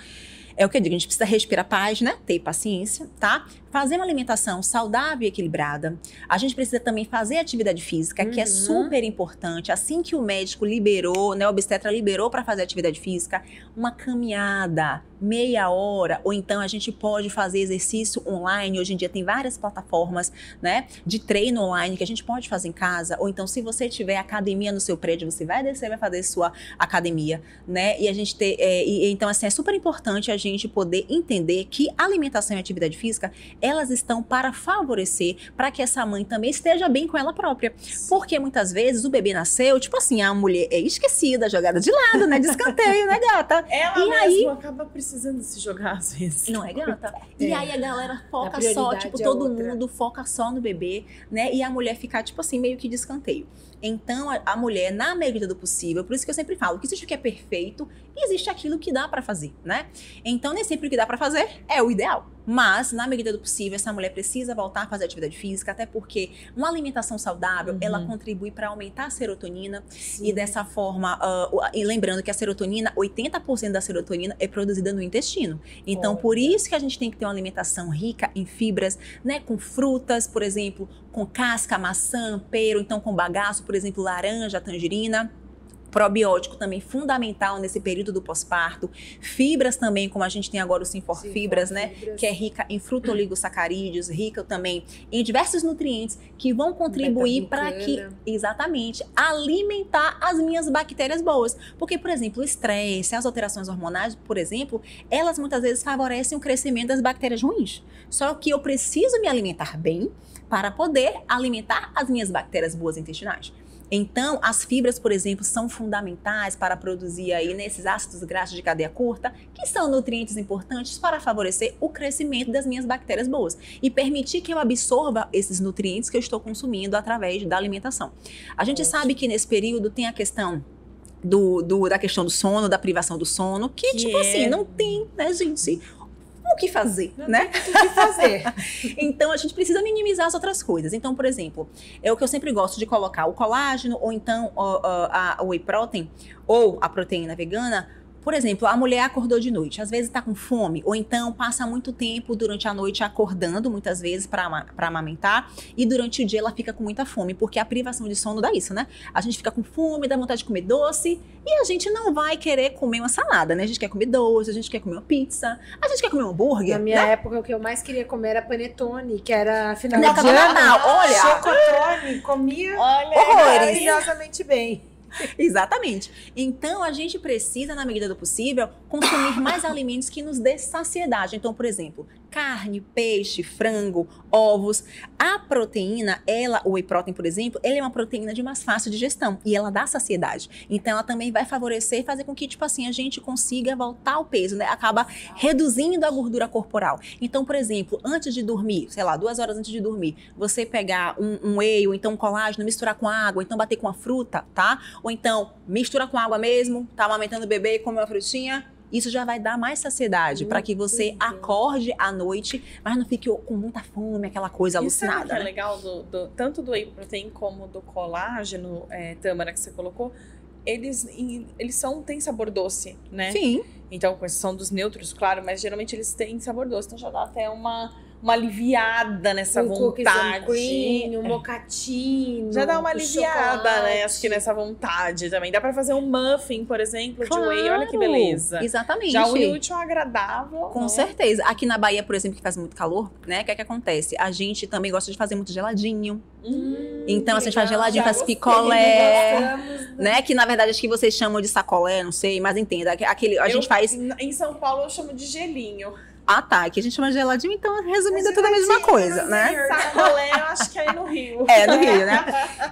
É o que eu digo, a gente precisa respirar paz, né? Ter paciência, tá? Fazer uma alimentação saudável e equilibrada. A gente precisa também fazer atividade física, que é super importante. Assim que o médico liberou, né? O obstetra liberou para fazer atividade física, uma caminhada, meia hora, ou então a gente pode fazer exercício online. Hoje em dia tem várias plataformas, né? De treino online que a gente pode fazer em casa. Ou então, se você tiver academia no seu prédio, você vai descer, vai fazer sua academia, né? E a gente então, assim, é super importante a gente poder entender que alimentação e atividade física, elas estão para favorecer, para que essa mãe também esteja bem com ela própria. Porque muitas vezes o bebê nasceu, tipo assim, a mulher é esquecida, jogada de lado, né? De escanteio, né, gata?
Ela e aí acaba precisando se jogar às vezes.
Não é, gata? E aí a galera foca só, tipo, todo mundo foca só no bebê, né? E a mulher fica, tipo assim, meio que de escanteio. Então, a mulher, na medida do possível, por isso que eu sempre falo, que existe o que é perfeito e existe aquilo que dá pra fazer, né? Então, nem sempre o que dá pra fazer é o ideal. Mas, na medida do possível, essa mulher precisa voltar a fazer atividade física, até porque uma alimentação saudável, ela contribui para aumentar a serotonina. Sim. E dessa forma, e lembrando que a serotonina, 80% da serotonina é produzida no intestino. Então, por isso que a gente tem que ter uma alimentação rica em fibras, né? Com frutas, por exemplo, com casca, maçã, pera, então com bagaço, por exemplo, laranja, tangerina. Probiótico também fundamental nesse período do pós-parto. Fibras também, como a gente tem agora o Sinfor Fibras, né? Que é rica em frutoligosacarídeos, rica também em diversos nutrientes que vão contribuir para que, exatamente, alimentar as minhas bactérias boas. Porque, por exemplo, o estresse, as alterações hormonais, por exemplo, elas muitas vezes favorecem o crescimento das bactérias ruins. Só que eu preciso me alimentar bem para poder alimentar as minhas bactérias boas intestinais. Então, as fibras, por exemplo, são fundamentais para produzir aí nesses ácidos graxos de cadeia curta, que são nutrientes importantes para favorecer o crescimento das minhas bactérias boas e permitir que eu absorva esses nutrientes que eu estou consumindo através da alimentação. A gente sabe que nesse período tem a questão da questão do sono, da privação do sono, que tipo assim, não tem, né, gente, o que fazer, né?
O que fazer.
Então, a gente precisa minimizar as outras coisas. Então, por exemplo, é o que eu sempre gosto de colocar, o colágeno, ou então o whey protein, ou a proteína vegana. Por exemplo, a mulher acordou de noite, às vezes está com fome, ou então passa muito tempo durante a noite acordando, muitas vezes, para amamentar, e durante o dia ela fica com muita fome, porque a privação de sono dá isso, né? A gente fica com fome, dá vontade de comer doce, e a gente não vai querer comer uma salada, né? A gente quer comer doce, a gente quer comer uma pizza, a gente quer comer um hambúrguer.
Na minha
né?
época, o que eu mais queria comer era panetone, que era final
Não,
de ano.
olha!
Chocotone, comia
horrores.
maravilhosamente bem.
Exatamente. Então, a gente precisa, na medida do possível, consumir mais alimentos que nos dê saciedade. Então, por exemplo, carne, peixe, frango, ovos. A proteína, o whey protein, por exemplo, ela é uma proteína de mais fácil digestão e ela dá saciedade. Então, ela também vai favorecer e fazer com que, tipo assim, a gente consiga voltar ao peso, né? Acaba reduzindo a gordura corporal. Então, por exemplo, antes de dormir, sei lá, 2 horas antes de dormir, você pegar um whey ou então um colágeno, misturar com água, então bater com a fruta, tá? Ou então, mistura com água mesmo, tá amamentando o bebê e come uma frutinha. Isso já vai dar mais saciedade para que você acorde à noite, mas não fique com muita fome, aquela coisa alucinada.
Isso é legal, tanto do whey protein como do colágeno, Tâmara, que você colocou, eles têm sabor doce, né?
Sim.
Então, com exceção dos neutros, claro, mas geralmente eles têm sabor doce, então já dá até uma uma aliviada nessa vontade.
Cream, um mocatino.
Já dá uma aliviada,
chocolate.
né? Acho que nessa vontade também. Dá pra fazer um muffin, por exemplo, de whey. Olha que beleza.
Exatamente.
Já une útil ao agradável.
Com certeza. Aqui na Bahia, por exemplo, que faz muito calor, né? O que é que acontece? A gente também gosta de fazer muito geladinho. Então, a gente faz geladinho, faz picolé, né? Que na verdade acho que vocês chamam de sacolé, não sei, mas entenda. A gente faz.
Em São Paulo eu chamo de gelinho.
Ah, tá. Aqui a gente chama de geladinho, então, resumindo, é tudo a mesma coisa, né?
Sacolé, eu acho que é no Rio.
É, no Rio, né?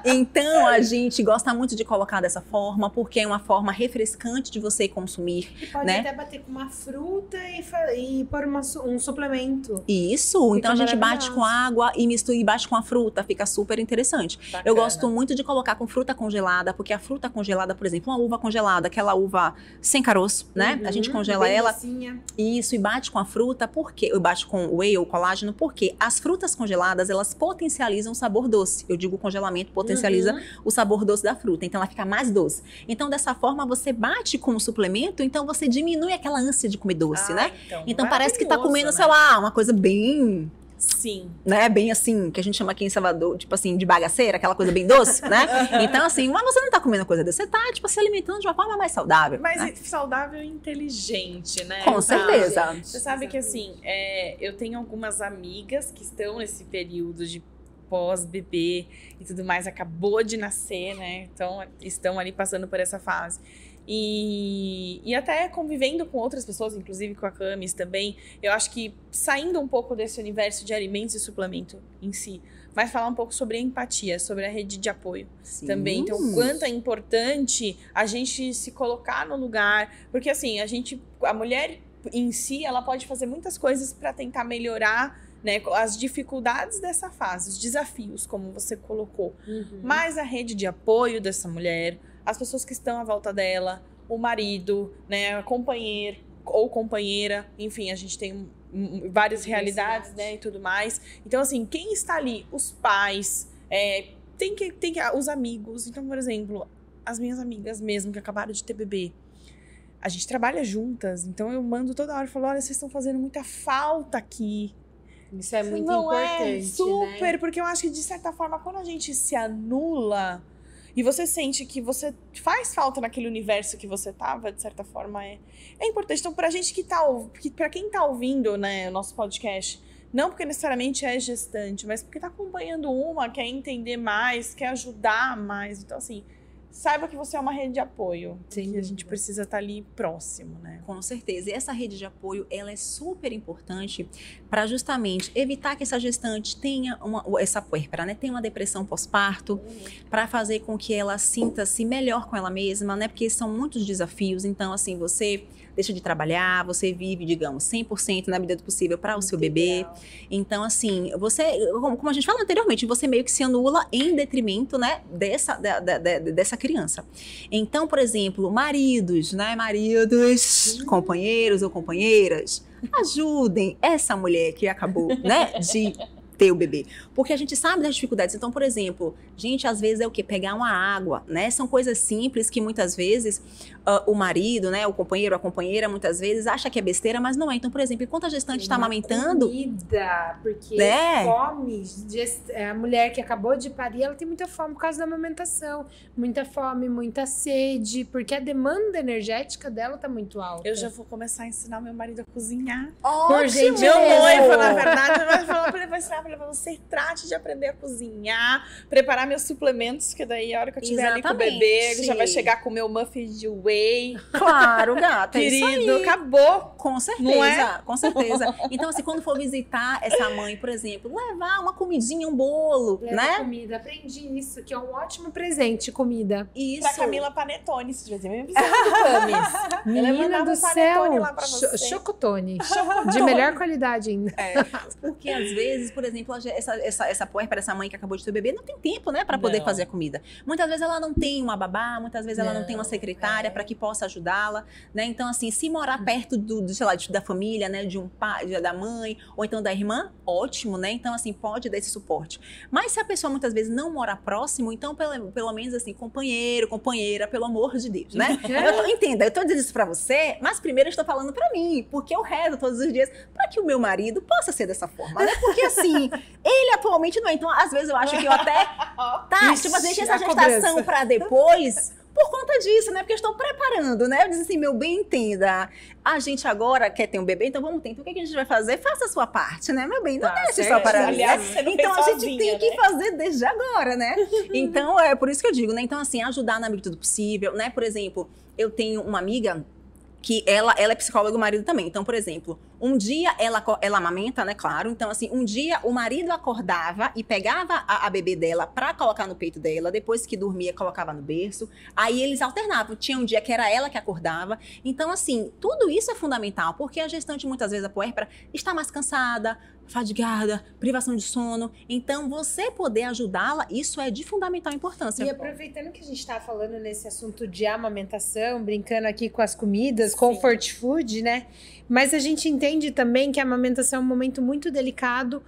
Então, a gente gosta muito de colocar dessa forma, porque é uma forma refrescante de você consumir,
E pode
né?
até bater com uma fruta e pôr um suplemento.
Isso.
Fica
Então, a gente bate
maravilhoso.
com água e mistura e bate com a fruta. Fica super interessante.
Bacana.
Eu gosto muito de colocar com fruta congelada, porque a fruta congelada, por exemplo, uma uva congelada, aquela uva sem caroço, né? A gente congela
bem
ela.
docinha.
Isso, e bate com a fruta, porque eu bato com o whey ou colágeno, porque as frutas congeladas, elas potencializam o sabor doce. Eu digo, o congelamento potencializa o sabor doce da fruta, então ela fica mais doce. Então, dessa forma, você bate com o suplemento, então você diminui aquela ânsia de comer doce, né? Então parece que tá comendo, sei lá, uma coisa bem...
Sim.
Né, bem assim, que a gente chama aqui em Salvador, tipo assim, de bagaceira, aquela coisa bem doce, né? Então, assim, mas você não tá comendo coisa doce, você tá, tipo, se alimentando de uma forma mais saudável.
Mas
né?
saudável e inteligente, né?
Com certeza.
Você sabe que, assim, eu tenho algumas amigas que estão nesse período de pós-bebê e tudo mais, acabou de nascer, né? Então, estão ali passando por essa fase. E até convivendo com outras pessoas, inclusive com a Camis também, eu acho que saindo um pouco desse universo de alimentos e suplemento em si, mas falar um pouco sobre a empatia, sobre a rede de apoio também. Então, o quanto é importante a gente se colocar no lugar, porque assim, a mulher em si, ela pode fazer muitas coisas para tentar melhorar, né, as dificuldades dessa fase, os desafios, como você colocou. Mas a rede de apoio dessa mulher, as pessoas que estão à volta dela, o marido, né, companheiro ou companheira, enfim, a gente tem várias realidades, né, e tudo mais. Então, assim, quem está ali? Os pais, tem que os amigos. Então, por exemplo, as minhas amigas mesmo que acabaram de ter bebê, a gente trabalha juntas, então eu mando toda hora e falo, olha, vocês estão fazendo muita falta aqui.
Isso é muito
Não
importante,
é super,
né?
porque eu acho que, de certa forma, quando a gente se anula e você sente que você faz falta naquele universo que você tava, de certa forma, é importante. Então, pra gente pra quem tá ouvindo, né, o nosso podcast, não porque necessariamente é gestante, mas porque tá acompanhando quer entender mais, quer ajudar mais. Então, assim, saiba que você é uma rede de apoio.
Sim.
Que a gente precisa estar ali próximo, né?
Com certeza. E essa rede de apoio, ela é super importante para justamente evitar que essa gestante tenha essa puérpera, né? Tenha uma depressão pós-parto, para fazer com que ela sinta-se melhor com ela mesma, né? Porque são muitos desafios. Então, assim, você deixa de trabalhar, você vive, digamos, 100% na medida do possível para o seu bebê. Então, assim, você, como a gente falou anteriormente, você meio que se anula em detrimento, né, dessa criança. Então, por exemplo, maridos, né, companheiros ou companheiras, ajudem essa mulher que acabou, né, de ter o bebê. Porque a gente sabe das dificuldades. Então, por exemplo, gente, às vezes é o quê? Pegar uma água, né? São coisas simples que muitas vezes o marido, né? O companheiro, a companheira, muitas vezes acha que é besteira, mas não é. Então, por exemplo, enquanto a gestante está amamentando...
Comida, porque
né?
fome, a mulher que acabou de parir, ela tem muita fome por causa da amamentação. Muita fome, muita sede, porque a demanda energética dela tá muito alta.
Eu já vou começar a ensinar meu marido a cozinhar.
Por gente,
Meu noivo, na verdade, vai falar pra ele, vai ensinar pra ele, você trate de aprender a cozinhar, preparar meus suplementos, que daí a hora que eu estiver ali com o bebê, ele já vai chegar com o meu muffin de whey.
Claro, gata,
querido,
é isso aí.
Acabou.
Com certeza,
não é?
Com certeza. Então, assim, quando for visitar essa mãe, por exemplo, levar uma comidinha, um bolo, né?
Comida, aprendi isso, que é um ótimo presente, comida.
Isso.
Pra Camila Panetone, se tiver me avisando do Camis.
Menina do céu,
lá pra você.
chocotone. De melhor qualidade ainda.
Porque às vezes, por exemplo, essa puérpera, essa mãe que acabou de ter bebê, não tem tempo, né, pra poder fazer a comida. Muitas vezes ela não tem uma babá, muitas vezes ela não tem uma secretária para que possa ajudá-la, né? Então, assim, se morar perto de sei lá, da família, né, de um pai, da mãe, ou então da irmã, ótimo, né? Então, assim, pode dar esse suporte. Mas se a pessoa muitas vezes não mora próximo, então, pelo menos, assim, companheiro, companheira, pelo amor de Deus, né? Entenda, eu tô dizendo isso pra você, mas primeiro eu estou falando pra mim, porque eu rezo todos os dias pra que o meu marido possa ser dessa forma, né? Porque, assim, ele atualmente não é. Então, às vezes eu acho que eu até... Tá, tipo assim, deixa essa gestação pra depois... Por conta disso, né? Porque eu estou preparando, né? Eu disse assim, meu bem, entenda. A gente agora quer ter um bebê, então vamos ter. Então o que a gente vai fazer? Faça a sua parte, né, meu bem? Não deixe só para mim. Então a gente tem que fazer desde agora, né? Então é por isso que eu digo, né? Então assim, ajudar na medida do possível, né? Por exemplo, eu tenho uma amiga que ela é psicóloga do marido também. Então, por exemplo, um dia ela amamenta, né, claro. Então, assim, um dia o marido acordava e pegava a bebê dela pra colocar no peito dela. Depois que dormia, colocava no berço. Aí eles alternavam. Tinha um dia que era ela que acordava. Então, assim, tudo isso é fundamental. Porque a gestante, muitas vezes, a puérpera, está mais cansada, fadigada, privação de sono. Então, você poder ajudá-la, isso é de fundamental importância.
E aproveitando que a gente está falando nesse assunto de amamentação, brincando aqui com as comidas, comfort food, né? Mas a gente entende também que a amamentação é um momento muito delicado,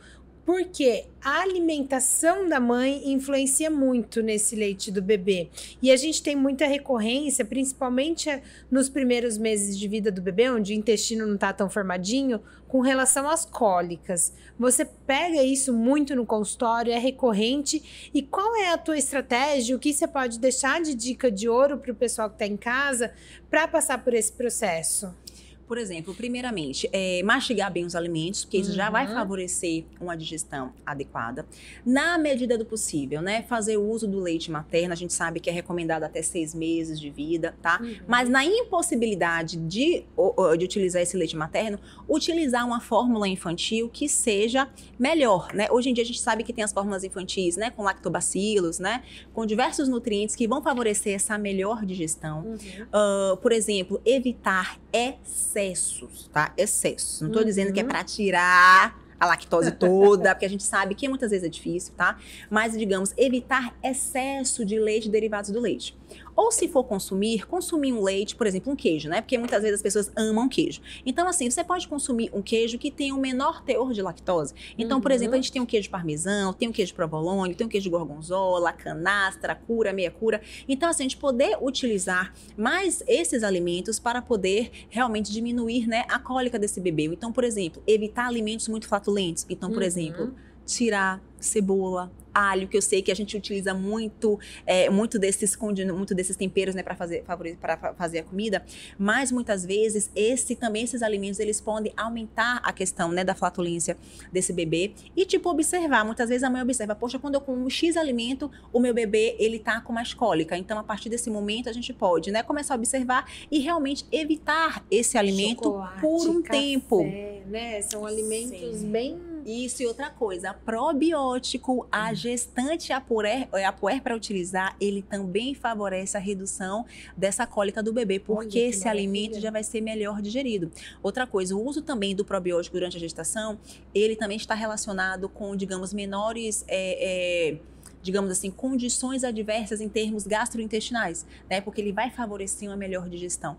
porque a alimentação da mãe influencia muito nesse leite do bebê. E a gente tem muita recorrência, principalmente nos primeiros meses de vida do bebê, onde o intestino não está tão formadinho, com relação às cólicas. Você pega isso muito no consultório, é recorrente. E qual é a tua estratégia? O que você pode deixar de dica de ouro para o pessoal que está em casa para passar por esse processo?
Por exemplo, primeiramente, mastigar bem os alimentos, porque isso já vai favorecer uma digestão adequada. Na medida do possível, né? Fazer o uso do leite materno, a gente sabe que é recomendado até 6 meses de vida, tá? Mas na impossibilidade de utilizar esse leite materno, utilizar uma fórmula infantil que seja melhor, né? Hoje em dia a gente sabe que tem as fórmulas infantis, né? Com lactobacilos, né? Com diversos nutrientes que vão favorecer essa melhor digestão. Por exemplo, evitar excessos, tá? Excessos. Não tô dizendo que é pra tirar a lactose toda, porque a gente sabe que muitas vezes é difícil, tá? Mas, digamos, evitar excesso de leite e derivados do leite. Ou se for consumir um leite, por exemplo, um queijo, né? Porque muitas vezes as pessoas amam queijo. Então, assim, você pode consumir um queijo que tem um menor teor de lactose. Então, por exemplo, a gente tem um queijo parmesão, tem um queijo provolone, tem um queijo gorgonzola, canastra, cura, meia cura. Então, assim, a gente poder utilizar mais esses alimentos para poder realmente diminuir, né, a cólica desse bebê. Então, por exemplo, evitar alimentos muito flatulentos. Então, por exemplo, tirar cebola, alho, que eu sei que a gente utiliza muito desses temperos, né, para fazer a comida, mas muitas vezes esses alimentos eles podem aumentar a questão, né, da flatulência desse bebê e tipo observar, muitas vezes a mãe observa, poxa, quando eu como X alimento, o meu bebê ele tá com mais cólica, então a partir desse momento a gente pode, né, começar a observar e realmente evitar esse alimento por um tempo,
né? São alimentos bem...
Isso, e outra coisa, probiótico, a gestante a puer para utilizar, ele também favorece a redução dessa cólica do bebê, porque esse alimento já vai ser melhor digerido. Outra coisa, o uso também do probiótico durante a gestação, ele também está relacionado com, digamos, menores... digamos assim, condições adversas em termos gastrointestinais, né? Porque ele vai favorecer uma melhor digestão.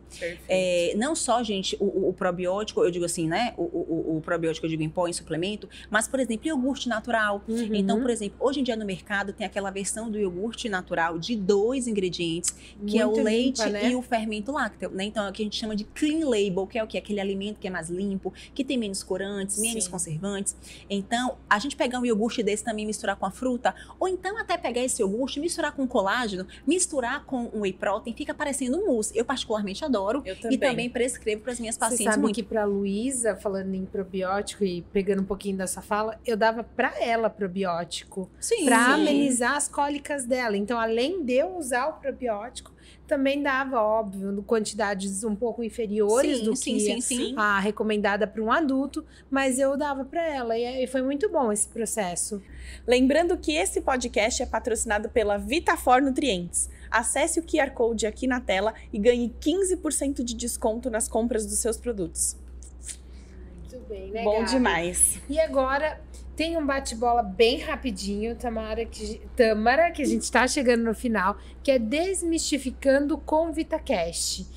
Não só, gente, o probiótico, eu digo assim, né? O probiótico, eu digo em pó, em suplemento, mas, por exemplo, iogurte natural. Então, por exemplo, hoje em dia no mercado tem aquela versão do iogurte natural de 2 ingredientes, que é o leite e o fermento lácteo, né? Então, é o que a gente chama de clean label, que é o quê? Aquele alimento que é mais limpo, que tem menos corantes, menos conservantes. Então, a gente pegar um iogurte desse também misturar com a fruta, ou então até pegar esse iogurte, misturar com colágeno, misturar com um whey protein, fica parecendo um mousse. Eu particularmente adoro e também prescrevo para as minhas pacientes.
Você sabe que para Luísa, falando em probiótico e pegando um pouquinho dessa fala, eu dava para ela probiótico para amenizar as cólicas dela. Então, além de eu usar o probiótico, também dava, óbvio, quantidades um pouco inferiores do que a recomendada para um adulto, mas eu dava para ela e foi muito bom esse processo.
Lembrando que esse podcast é patrocinado pela Vitafor Nutrientes. Acesse o QR Code aqui na tela e ganhe 15% de desconto nas compras dos seus produtos.
Muito bem, né,
Bom
Gabi?
demais.
E agora... tem um bate-bola bem rapidinho, Tamara, que a gente está chegando no final, que é Desmistificando com VitaCast.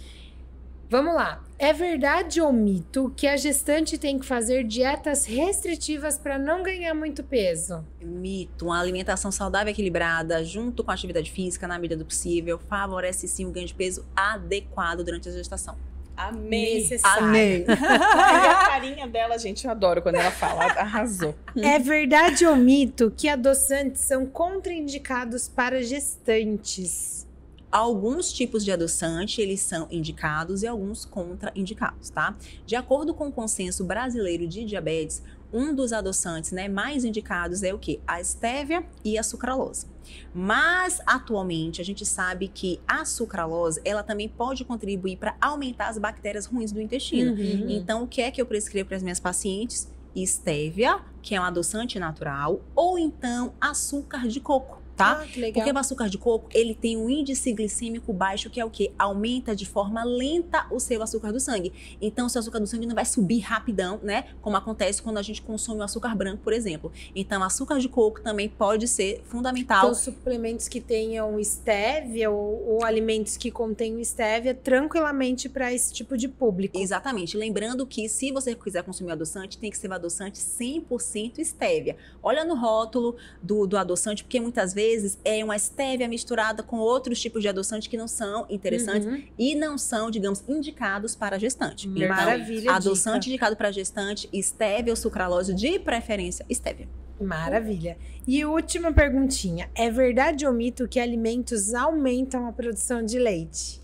Vamos lá. É verdade ou mito que a gestante tem que fazer dietas restritivas para não ganhar muito peso?
Mito. Uma alimentação saudável e equilibrada, junto com a atividade física, na medida do possível, favorece sim o ganho de peso adequado durante a gestação.
Amei.
Amei.
E a carinha dela, gente, eu adoro quando ela fala. Arrasou.
É verdade ou mito que adoçantes são contraindicados para gestantes?
Alguns tipos de adoçante, eles são indicados e alguns contraindicados, tá? De acordo com o Consenso Brasileiro de Diabetes, um dos adoçantes, né, mais indicados é o quê? A estévia e a sucralose. Mas, atualmente, a gente sabe que a sucralose, ela também pode contribuir para aumentar as bactérias ruins do intestino. Então, o que é que eu prescrevo para as minhas pacientes? Estévia, que é um adoçante natural, ou então açúcar de coco. Tá?
Que legal.
Porque o açúcar de coco, ele tem um índice glicêmico baixo, que é o quê? Aumenta de forma lenta o seu açúcar do sangue. Então, o seu açúcar do sangue não vai subir rapidão, né? Como acontece quando a gente consome o açúcar branco, por exemplo. Então, açúcar de coco também pode ser fundamental.
Então, suplementos que tenham estévia ou alimentos que contenham estévia, tranquilamente para esse tipo de público.
Exatamente. Lembrando que se você quiser consumir adoçante, tem que ser um adoçante 100% estévia. Olha no rótulo do adoçante, porque muitas vezes é uma estévia misturada com outros tipos de adoçante que não são interessantes e não são, digamos, indicados para a gestante. Então,
Maravilha.
adoçante indicado para gestante, estévia ou sucralose, de preferência estévia.
Maravilha. E última perguntinha. É verdade ou mito que alimentos aumentam a produção de leite?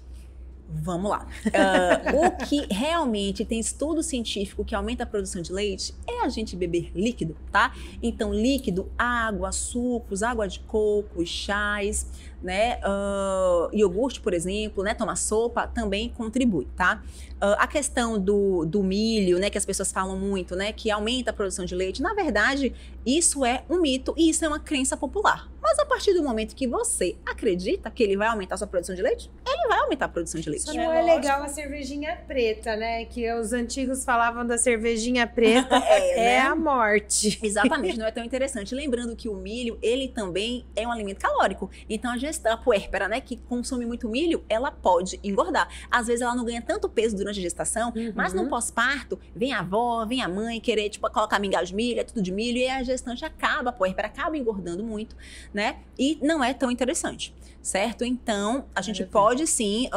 Vamos lá. O que realmente tem estudo científico que aumenta a produção de leite é a gente beber líquido, tá? Então, líquido, água, sucos, água de coco, chás, né? Iogurte, por exemplo, né? Tomar sopa também contribui, tá? A questão do milho, né? Que as pessoas falam muito, né? Que aumenta a produção de leite. Na verdade, isso é um mito e isso é uma crença popular. Mas a partir do momento que você acredita que ele vai aumentar a sua produção de leite, ele vai aumentar a produção de leite.
Só não é legal a cervejinha preta, né? Que os antigos falavam da cervejinha preta,
né?
a morte.
Exatamente, não é tão interessante. Lembrando que o milho, ele também é um alimento calórico. Então, a puérpera, né, que consome muito milho, ela pode engordar. Às vezes, ela não ganha tanto peso durante a gestação, mas no pós-parto, vem a avó, vem a mãe querer, tipo, colocar mingau de milho, é tudo de milho, e a gestante a puérpera acaba engordando muito, né? E não é tão interessante, certo? Então, a gente pode sim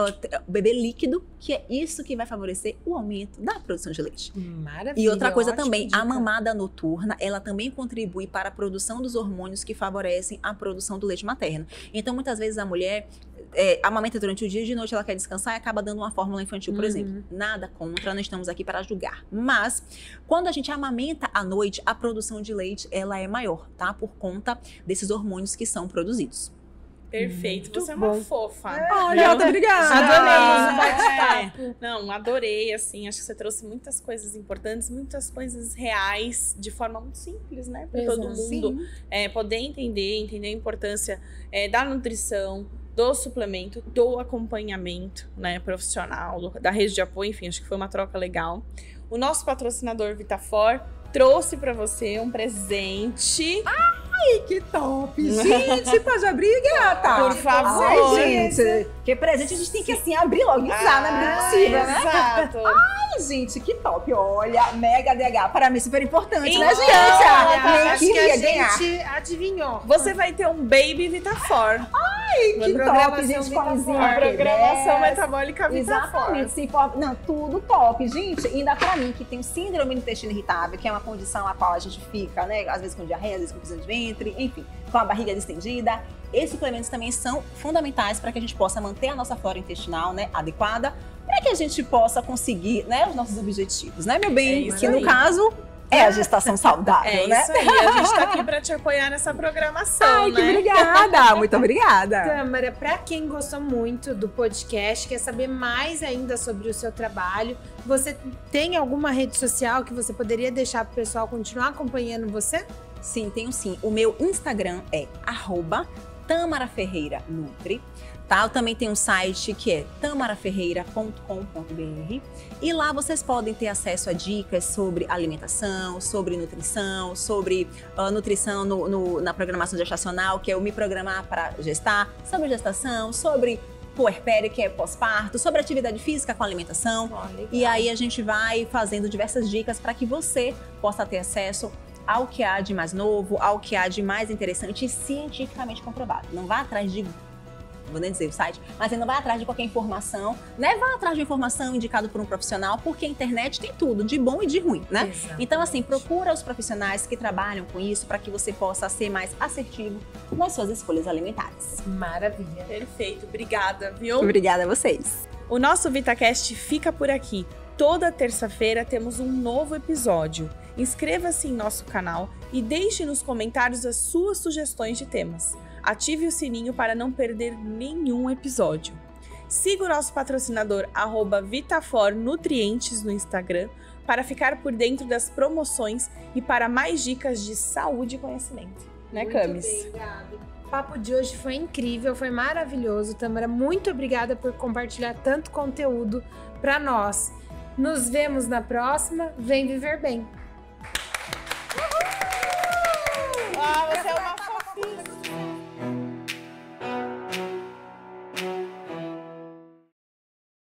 beber líquido, que é isso que vai favorecer o aumento da produção de leite.
Maravilha.
E outra coisa também, a mamada noturna, ela também contribui para a produção dos hormônios que favorecem a produção do leite materno. Então, muitas vezes a mulher amamenta durante o dia, de noite ela quer descansar e acaba dando uma fórmula infantil, por exemplo. Nada contra, não estamos aqui para julgar. Mas, quando a gente amamenta à noite, a produção de leite, ela é maior, tá? Por conta desses hormônios que são produzidos.
Perfeito, você é uma fofa.
Olha, obrigada.
Adorei o bate-papo.
Não, adorei, assim, acho que você trouxe muitas coisas importantes, muitas coisas reais, de forma muito simples, né? Para todo mundo poder entender a importância da nutrição, do suplemento, do acompanhamento, né, profissional, da rede de apoio, enfim, acho que foi uma troca legal. O nosso patrocinador Vitafor trouxe para você um presente.
Ai, que top! Gente, pode abrir, gata?
Por favor.
Ai, gente, que presente a gente tem que, assim, abrir logo, usar na medida possível, né?
Exato.
Ai, gente, que top! Olha, Mega DH, para mim super importante, né, gente?
Acho que
queria
a
ganhar.
gente adivinhou.
Você vai ter um Baby Vitafor.
Ai, que top, gente, comezinha.
Programação metabólica Vitafor.
Exatamente, se for, não, tudo top, gente. E ainda pra mim, que tem síndrome do intestino irritável, que é uma condição a qual a gente fica, né, às vezes com diarreia, às vezes com prisão de ventre, enfim, com a barriga distendida. Esses suplementos também são fundamentais para que a gente possa manter a nossa flora intestinal, né, adequada, para que a gente possa conseguir, né, os nossos objetivos, né, meu bem? Que no caso é a gestação saudável, né?
É isso aí, a gente tá aqui para te apoiar nessa programação,
Ai,
né?
que obrigada, muito obrigada.
Tâmara, para quem gostou muito do podcast, quer saber mais ainda sobre o seu trabalho, você tem alguma rede social que você poderia deixar pro pessoal continuar acompanhando você?
Sim, tenho sim. O meu Instagram é @TamaraFerreiraNutri. Tá? Eu também tenho um site que é tamaraferreira.com.br e lá vocês podem ter acesso a dicas sobre alimentação, sobre nutrição, sobre nutrição na programação gestacional, que é o Me Programar para Gestar, sobre gestação, sobre puerpério, que é pós-parto, sobre atividade física com alimentação. E aí a gente vai fazendo diversas dicas para que você possa ter acesso ao que há de mais novo, ao que há de mais interessante e cientificamente comprovado. Não vá atrás de, vou nem dizer o site, mas você não vai atrás de qualquer informação, né? Vá atrás de informação indicada por um profissional, porque a internet tem tudo, de bom e de ruim, né?
Exatamente.
Então, assim, procura os profissionais que trabalham com isso para que você possa ser mais assertivo nas suas escolhas alimentares.
Maravilha.
Perfeito, obrigada, viu?
Obrigada a vocês.
O nosso VitaCast fica por aqui. Toda terça-feira temos um novo episódio. Inscreva-se em nosso canal e deixe nos comentários as suas sugestões de temas. Ative o sininho para não perder nenhum episódio. Siga o nosso patrocinador @VitaForNutrientes no Instagram para ficar por dentro das promoções e para mais dicas de saúde e conhecimento. Né, Camis?
Muito bem, Gabi. O papo de hoje foi incrível, foi maravilhoso. Tamara, muito obrigada por compartilhar tanto conteúdo para nós. Nos vemos na próxima. Vem viver bem.